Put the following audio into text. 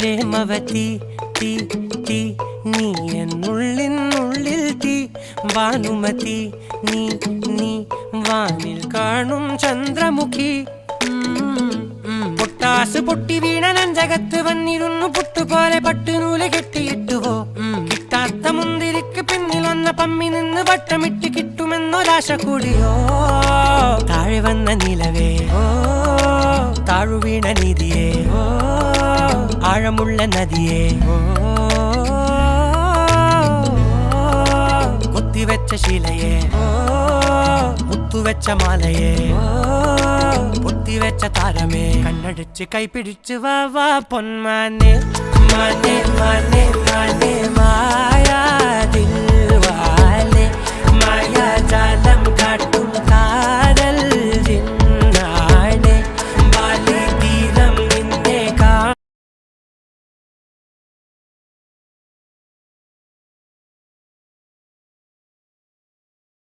പ്രേമവതി തീ തീ നീ എന്നുള്ളിൽ തീ ഭാനുമതി നീ നീ വാനിൽ കാണും ചന്ദ്രമുഖി പൊട്ടാസ് പൊട്ടി വീണ നെഞ്ചകത്ത് വന്നിരുന്നു പുട്ടുപോലെ പട്ടുനൂല് കെട്ടിയിട്ടുവോ കിട്ടാത്ത മുന്തിരിക്ക് പിന്നിൽ വന്ന പമ്മി നിന്ന് വട്ടമിട്ട് കിട്ടുമെന്നൊരാശ കൂടിയോ താഴെ വന്ന നിലവേ താഴു വീണ നിധിയേ ആഴമുള്ള നദിയേ കൊത്തിവെച്ച ശിലയേ മുത്തുവെച്ച മാലയേ പൊത്തിവെച്ച താരമേ കണ്ണടിച്ച് കൈപിടിച്ച് വാ വാ പൊന്മാനെ മാനെ മാനെ മാനെ മായാ ദിൽവാലെ മായാ ജാലം കാട്ടി